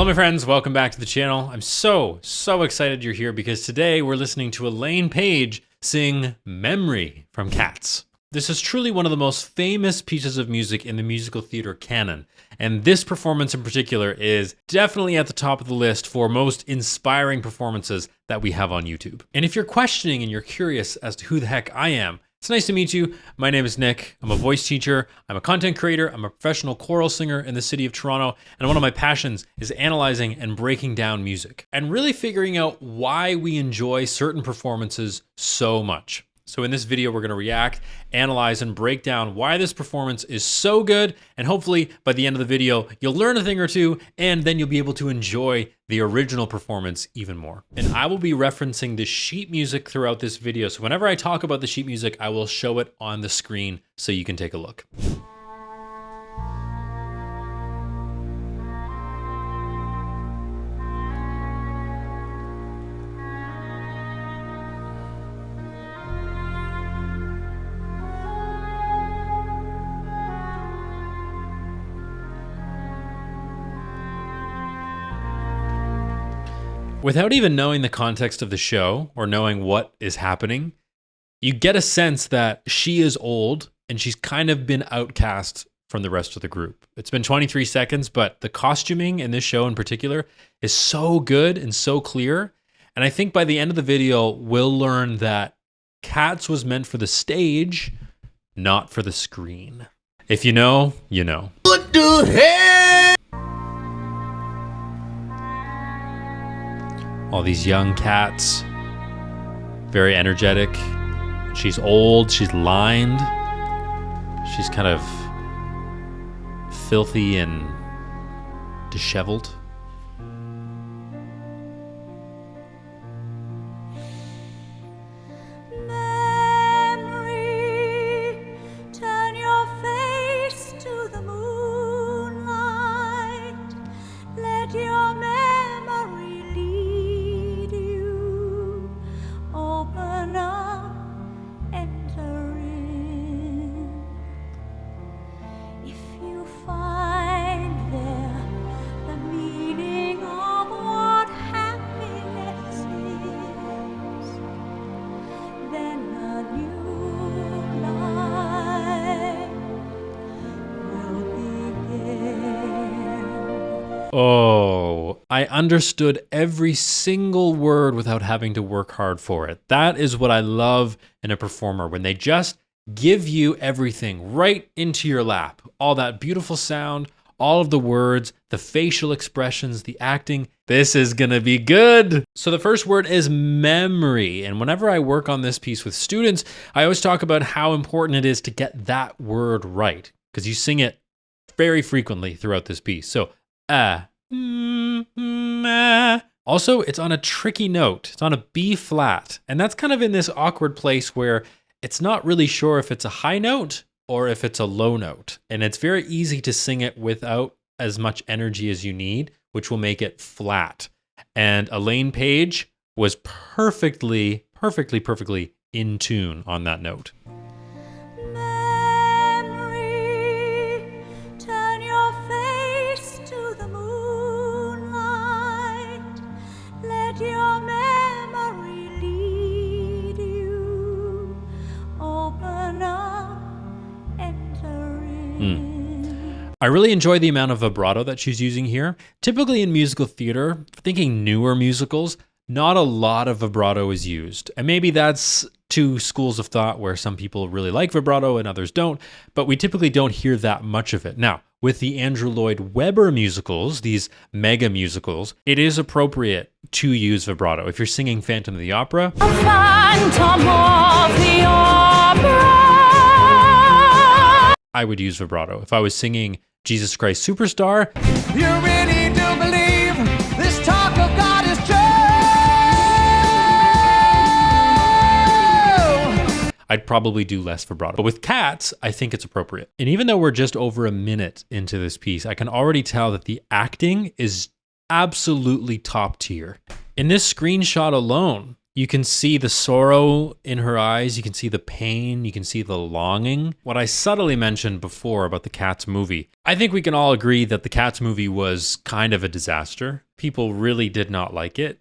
Hello, my friends. Welcome back to the channel. I'm so excited you're here because today we're listening to Elaine Paige sing Memory from Cats. This is truly one of the most famous pieces of music in the musical theater canon, and this performance in particular is definitely at the top of the list for most inspiring performances that we have on YouTube. And if you're questioning and you're curious as to who the heck I am, it's nice to meet you. My name is Nick. I'm a voice teacher. I'm a content creator. I'm a professional choral singer in the city of Toronto. And one of my passions is analyzing and breaking down music and really figuring out why we enjoy certain performances so much. So in this video, we're going to react, analyze, and break down why this performance is so good. And hopefully by the end of the video, you'll learn a thing or two, and then you'll be able to enjoy the original performance even more. And I will be referencing the sheet music throughout this video. So whenever I talk about the sheet music, I will show it on the screen so you can take a look. Without even knowing the context of the show or knowing what is happening, you get a sense that she is old and she's kind of been outcast from the rest of the group. It's been 23 seconds, but the costuming in this show in particular is so good and so clear. And I think by the end of the video, we'll learn that Cats was meant for the stage, not for the screen. If you know, you know. What the hell? All these young cats, very energetic. She's old, she's lined. She's kind of filthy and disheveled. Oh, I understood every single word without having to work hard for it. That is what I love in a performer, when they just give you everything right into your lap. All that beautiful sound, all of the words, the facial expressions, the acting. This is gonna be good. So the first word is memory. And whenever I work on this piece with students, I always talk about how important it is to get that word right, because you sing it very frequently throughout this piece. So also, it's on a tricky note. It's on a B flat. And that's kind of in this awkward place where it's not really sure if it's a high note or if it's a low note. And it's very easy to sing it without as much energy as you need, which will make it flat. And Elaine Paige was perfectly in tune on that note. I really enjoy the amount of vibrato that she's using here. Typically in musical theater, thinking newer musicals, not a lot of vibrato is used. And maybe that's two schools of thought where some people really like vibrato and others don't, but we typically don't hear that much of it. Now, with the Andrew Lloyd Webber musicals, these mega musicals, it is appropriate to use vibrato. If you're singing Phantom of the Opera, Phantom of the Opera, I would use vibrato. If I was singing Jesus Christ Superstar, You really do believe this talk of God is true? I'd probably do less vibrato. But with Cats, I think it's appropriate. And even though we're just over a minute into this piece, I can already tell that the acting is absolutely top tier. In this screenshot alone, You can see the sorrow in her eyes. You can see the pain. You can see the longing. What I subtly mentioned before about the Cats movie, I think we can all agree that the Cats movie was kind of a disaster. People really did not like it.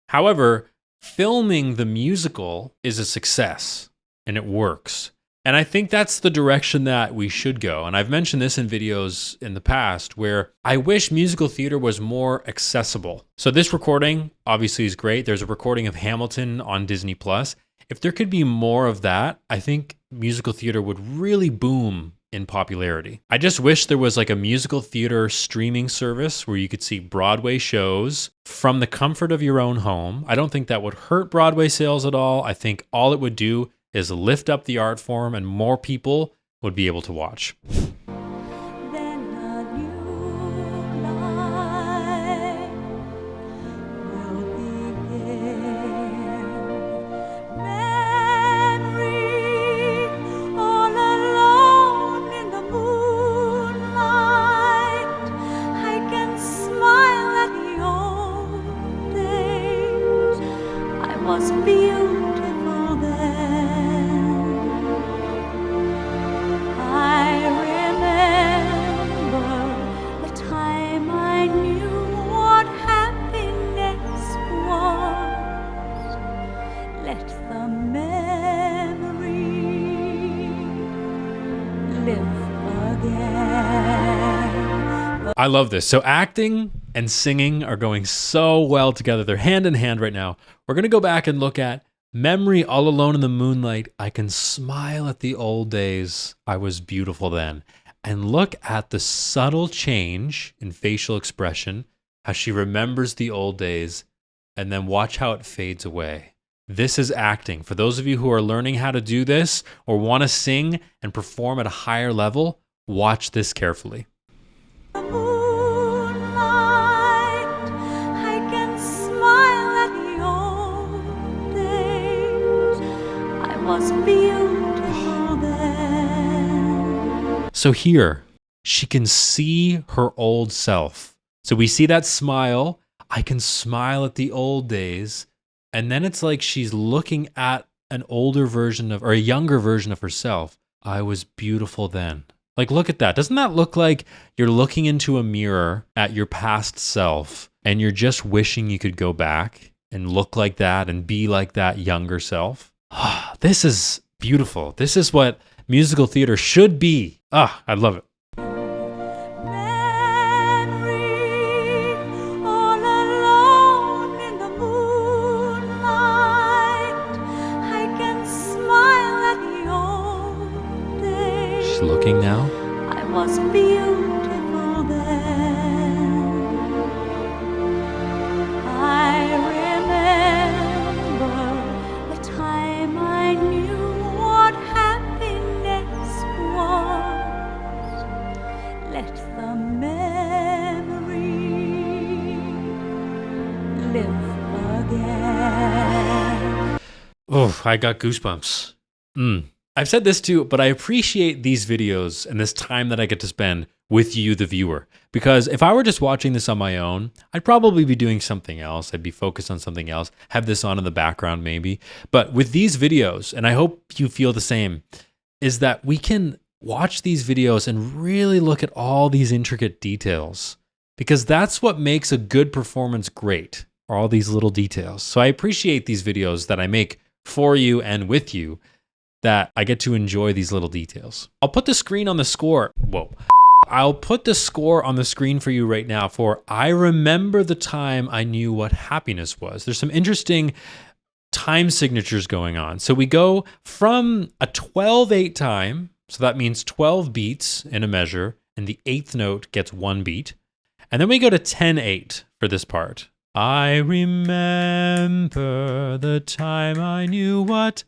However, filming the musical is a success and it works. And I think that's the direction that we should go. And I've mentioned this in videos in the past where I wish musical theater was more accessible. So this recording obviously is great. There's a recording of Hamilton on Disney Plus. If there could be more of that, I think musical theater would really boom in popularity. I just wish there was like a musical theater streaming service where you could see Broadway shows from the comfort of your own home. I don't think that would hurt Broadway sales at all. I think all it would do is lift up the art form and more people would be able to watch. Then a new life will begin. Memory, all alone in the moonlight, I can smile at the old days. I was beautiful then. I remember the time I knew what happiness was. Let the memory live again. I love this. So acting and singing are going so well together. They're hand in hand right now. We're going to go back and look at Memory, all alone in the moonlight. I can smile at the old days. I was beautiful then. And look at the subtle change in facial expression, how she remembers the old days, and then watch how it fades away. This is acting. For those of you who are learning how to do this or want to sing and perform at a higher level, watch this carefully. The moonlight, I can smile at the old days. I was beautiful then. So here, she can see her old self. So we see that smile. I can smile at the old days. And then it's like she's looking at an older version of, or a younger version of herself. I was beautiful then. Like, look at that. Doesn't that look like you're looking into a mirror at your past self and you're just wishing you could go back and look like that and be like that younger self? This is beautiful. This is what musical theater should be. I love it. Memory, all alone in the moonlight, I can smile at the old days. She's looking now. I was beautiful then. I remember the time I knew what happiness was. Let the memory live again. Oh, I got goosebumps. I've said this too, but I appreciate these videos and this time that I get to spend with you, the viewer. Because if I were just watching this on my own, I'd probably be doing something else. I'd be focused on something else, have this on in the background maybe. But with these videos, and I hope you feel the same, is that we can watch these videos and really look at all these intricate details. Because that's what makes a good performance great, are all these little details. So I appreciate these videos that I make for you and with you, that I get to enjoy these little details. I'll put the screen on the score. I'll put the score on the screen for you right now for I remember the time I knew what happiness was. There's some interesting time signatures going on. So we go from a 12/8 time, so that means 12 beats in a measure, and the 8th note gets 1 beat. And then we go to 10/8 for this part. I remember the time I knew what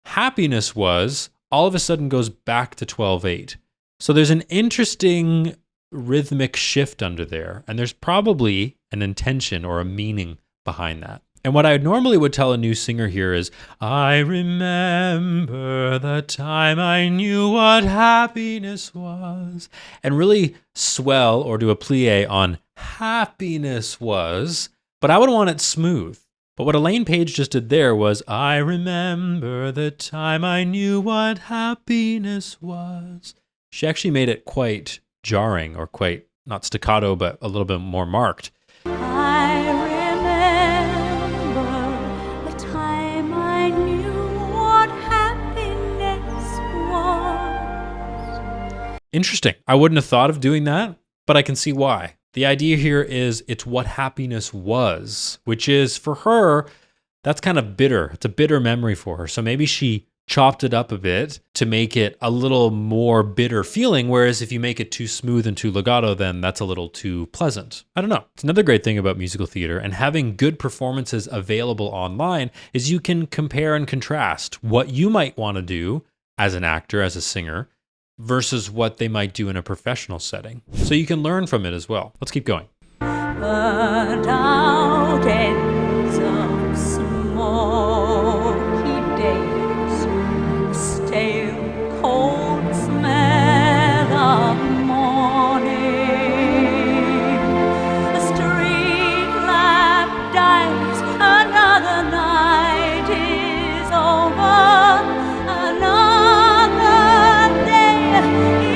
happiness was, all of a sudden goes back to 12/8. So there's an interesting rhythmic shift under there, and there's probably an intention or a meaning behind that. And what I normally would tell a new singer here is, I remember the time I knew what happiness was, and really swell or do a plie on happiness was, but I would want it smooth. But what Elaine Paige just did there was, I remember the time I knew what happiness was. She actually made it quite jarring, or quite, not staccato, but a little bit more marked. I remember the time I knew what happiness was. Interesting. I wouldn't have thought of doing that, but I can see why. The idea here is it's what happiness was, which is for her, that's kind of bitter. It's a bitter memory for her. So maybe she chopped it up a bit to make it a little more bitter feeling. Whereas if you make it too smooth and too legato, then that's a little too pleasant. I don't know. It's another great thing about musical theater and having good performances available online is you can compare and contrast what you might want to do as an actor, as a singer, versus what they might do in a professional setting. So you can learn from it as well. Let's keep going. Burnt out ends of smoky days, stale cold smell of morning. The street lamp dies, another night is over, another day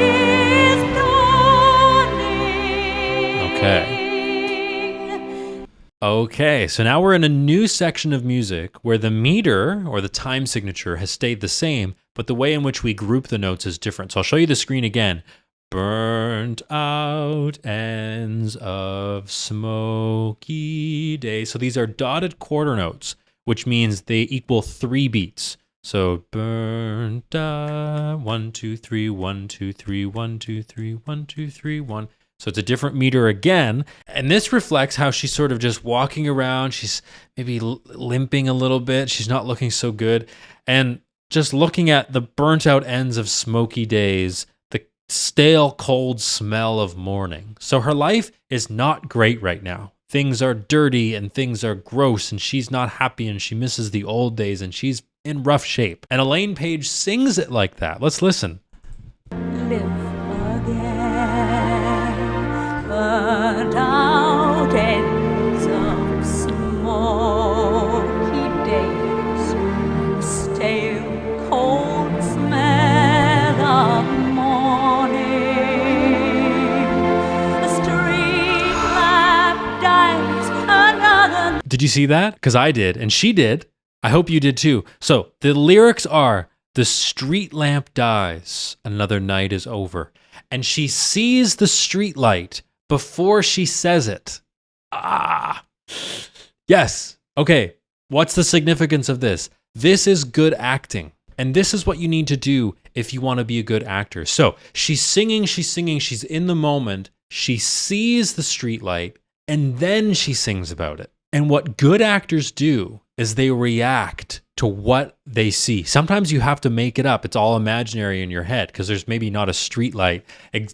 is dawning. Okay, so now we're in a new section of music where the meter or the time signature has stayed the same, but the way in which we group the notes is different. So I'll show you the screen again. Burnt out ends of smoky day. So these are dotted quarter notes, which means they equal 3 beats. So burnt out, 1, 2, 3, 1, 2, 3, 1, 2, 3, 1, 2, 3, 1. So it's a different meter again. And this reflects how she's sort of just walking around. She's maybe limping a little bit. She's not looking so good. And just looking at the burnt out ends of smoky days, the stale, cold smell of morning. So her life is not great right now. Things are dirty and things are gross and she's not happy and she misses the old days and she's in rough shape. And Elaine Paige sings it like that. Let's listen. Live again, burnt out ends of smoky days, stale cold smell of morning. The street lamp dies, another. Did you see that? Because I did, and she did. I hope you did too. So the lyrics are, the street lamp dies, another night is over. And she sees the street light before she says it. Ah, yes. Okay, what's the significance of this? This is good acting. And this is what you need to do if you want to be a good actor. So she's singing, she's in the moment. She sees the street light, and then she sings about it. And what good actors do is they react to what they see. Sometimes you have to make it up. It's all imaginary in your head because there's maybe not a street light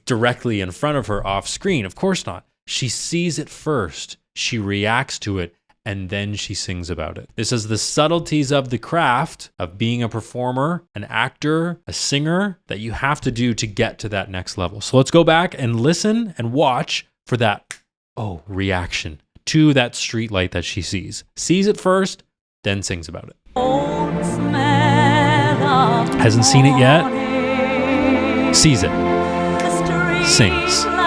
directly in front of her off screen. Of course not. She sees it first. She reacts to it, and then she sings about it. This is the subtleties of the craft of being a performer, an actor, a singer that you have to do to get to that next level. So let's go back and listen and watch for that, reaction to that street light that she sees. Sees it first, then sings about it. Hasn't seen it yet. Sees it. Sings. Nice.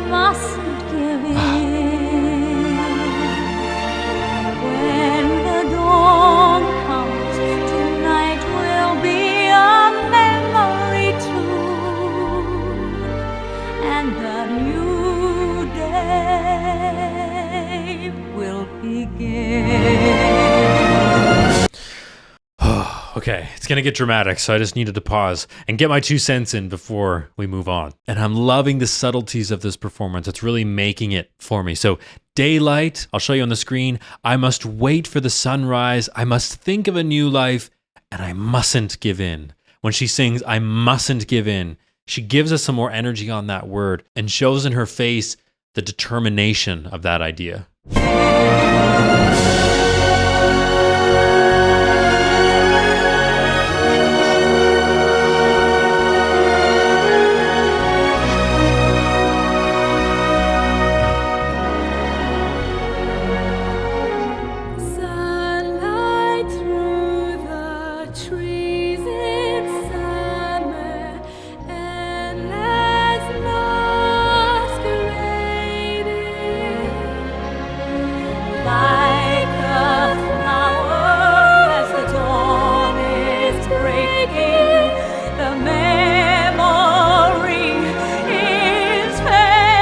Mustn't give in. When the dawn comes, tonight will be a memory too, and the new day will begin. Okay, it's going to get dramatic, so I just needed to pause and get my 2 cents in before we move on. And I'm loving the subtleties of this performance. It's really making it for me. So daylight, I'll show you on the screen. I must wait for the sunrise. I must think of a new life. and I mustn't give in. When she sings, I mustn't give in, she gives us some more energy on that word and shows in her face the determination of that idea. Sunlight through the trees in summer, endless masquerading, like a flower as the dawn is breaking. The memory is fading.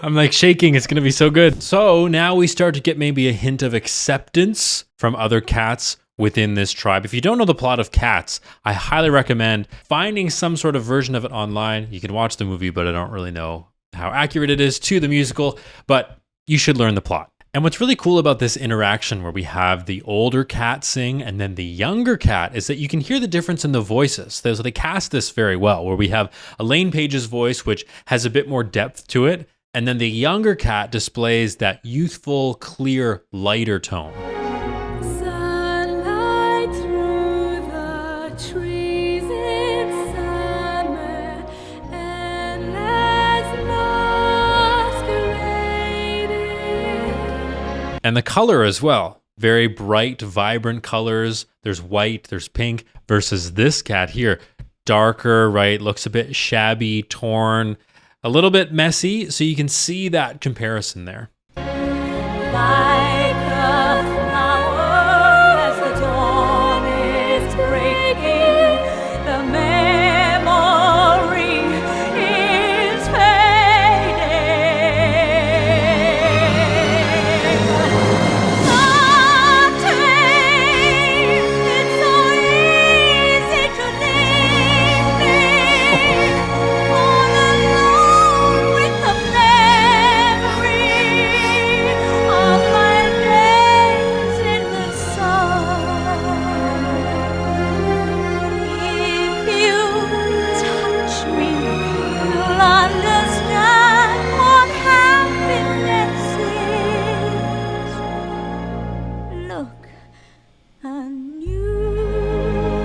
I'm like shaking. It's going to be so good. So now we start to get maybe a hint of acceptance from other cats within this tribe. If you don't know the plot of Cats, I highly recommend finding some sort of version of it online. You can watch the movie, but I don't really know how accurate it is to the musical, but you should learn the plot. And what's really cool about this interaction where we have the older cat sing and then the younger cat is that you can hear the difference in the voices. So they cast this very well, where we have Elaine Paige's voice, which has a bit more depth to it, and then the younger cat displays that youthful, clear, lighter tone. Sunlight through the trees in summer, endless masquerading. And the color as well. Very bright, vibrant colors. There's white, there's pink, versus this cat here. Darker, right? Looks a bit shabby, torn, a little bit messy. So you can see that comparison there. Like a flower as the dawn is breaking, the memory is fading. Sometimes it's so easy to leave me all alone with the memory of my days in the sun. If you touch me, you'll understand what happiness is. Look, a new day has begun.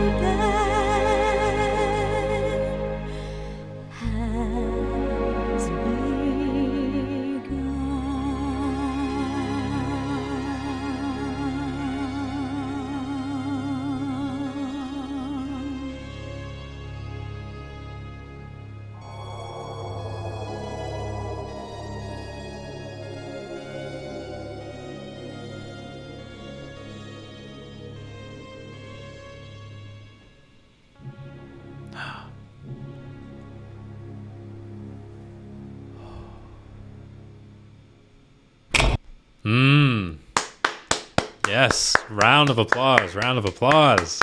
Yes, round of applause, round of applause.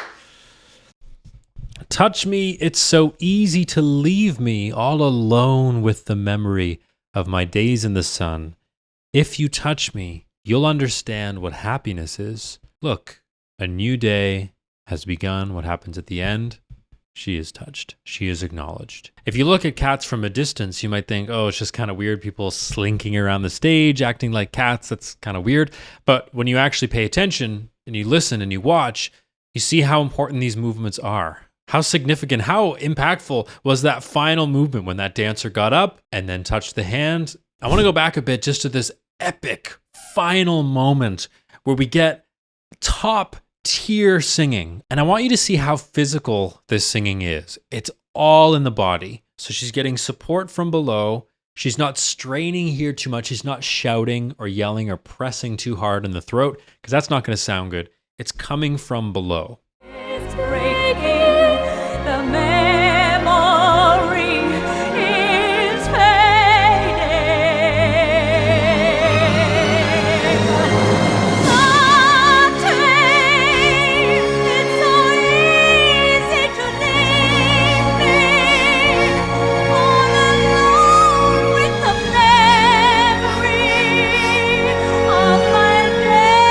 Touch me, it's so easy to leave me all alone with the memory of my days in the sun. If you touch me, you'll understand what happiness is. Look, a new day has begun. What happens at the end? She is touched. She is acknowledged. If you look at cats from a distance, you might think, oh, it's just kind of weird. People slinking around the stage, acting like cats. That's kind of weird. But when you actually pay attention and you listen and you watch, you see how important these movements are. How significant, how impactful was that final movement when that dancer got up and then touched the hand? I want to go back a bit just to this epic final moment where we get top tier singing. And I want you to see how physical this singing is. It's all in the body. So she's getting support from below. She's not straining here too much. She's not shouting or yelling or pressing too hard in the throat because that's not going to sound good. It's coming from below. It's breaking, the memory is fading. Sometimes it's so easy to leave me all alone with the memory of my days.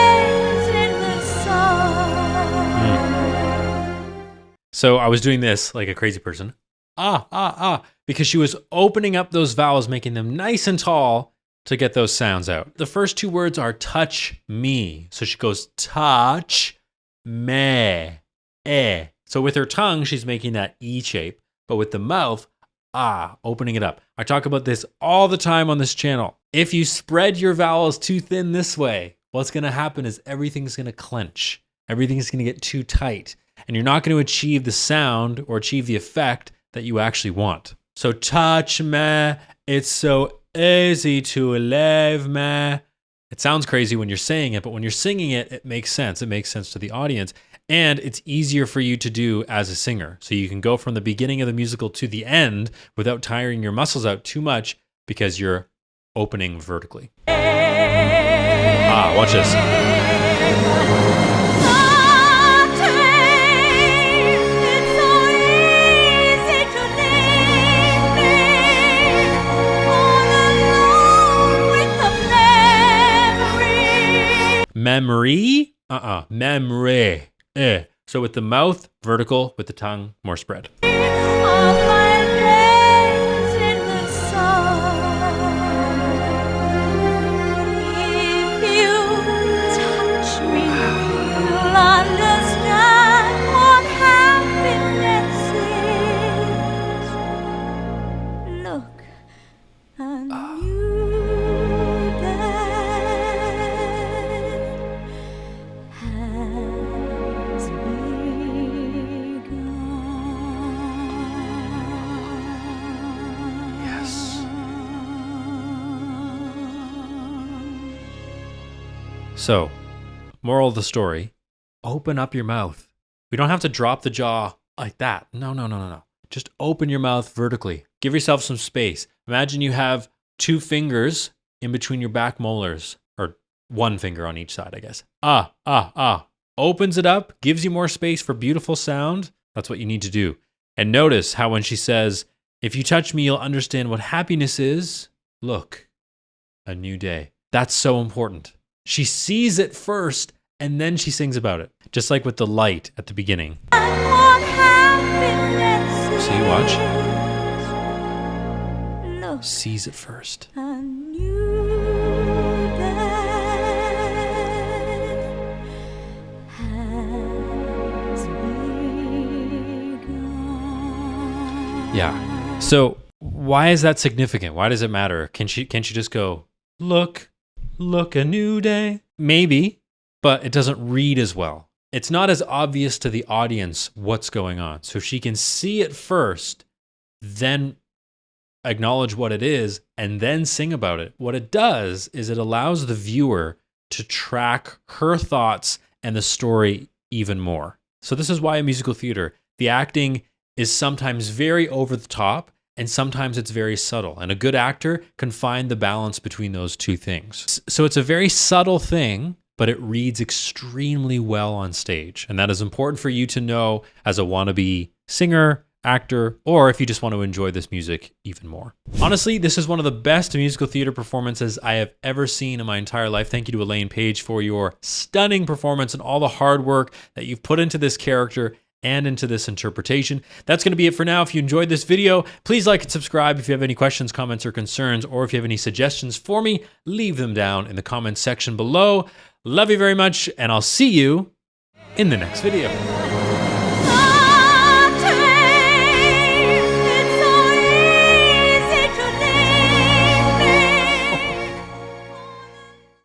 So I was doing this like a crazy person. Because she was opening up those vowels, making them nice and tall to get those sounds out. The first two words are touch me. So she goes touch me. So with her tongue, she's making that E shape, but with the mouth, opening it up. I talk about this all the time on this channel. If you spread your vowels too thin this way, what's going to happen is everything's going to clench. Everything's going to get too tight, and you're not going to achieve the sound or achieve the effect that you actually want. So touch me, it's so easy to love me. It sounds crazy when you're saying it, but when you're singing it, it makes sense. It makes sense to the audience, and it's easier for you to do as a singer. So you can go from the beginning of the musical to the end without tiring your muscles out too much because you're opening vertically. Watch this. Memory? Memory. So with the mouth, vertical. With the tongue, more spread. So, moral of the story, open up your mouth. We don't have to drop the jaw like that. No. Just open your mouth vertically. Give yourself some space. Imagine you have 2 fingers in between your back molars, or 1 finger on each side, I guess. Opens it up, gives you more space for beautiful sound. That's what you need to do. And notice how when she says, if you touch me, you'll understand what happiness is. Look, a new day. That's so important. She sees it first, and then she sings about it. Just like with the light at the beginning. So you watch. Sees it first. Yeah. So why is that significant? Why does it matter? Can she just go, look, a new day? Maybe, but it doesn't read as well. It's not as obvious to the audience what's going on. So she can see it first, then acknowledge what it is, and then sing about it. What it does is it allows the viewer to track her thoughts and the story even more. So this is why in musical theater, the acting is sometimes very over the top, and sometimes it's very subtle. And a good actor can find the balance between those two things. So it's a very subtle thing, but it reads extremely well on stage. And that is important for you to know as a wannabe singer, actor, or if you just want to enjoy this music even more. Honestly, this is one of the best musical theater performances I have ever seen in my entire life. Thank you to Elaine Paige for your stunning performance and all the hard work that you've put into this character and into this interpretation. That's going to be it for now. If you enjoyed this video, please like and subscribe. If you have any questions, comments, or concerns, or if you have any suggestions for me, leave them down in the comments section below. Love you very much, and I'll see you in the next video.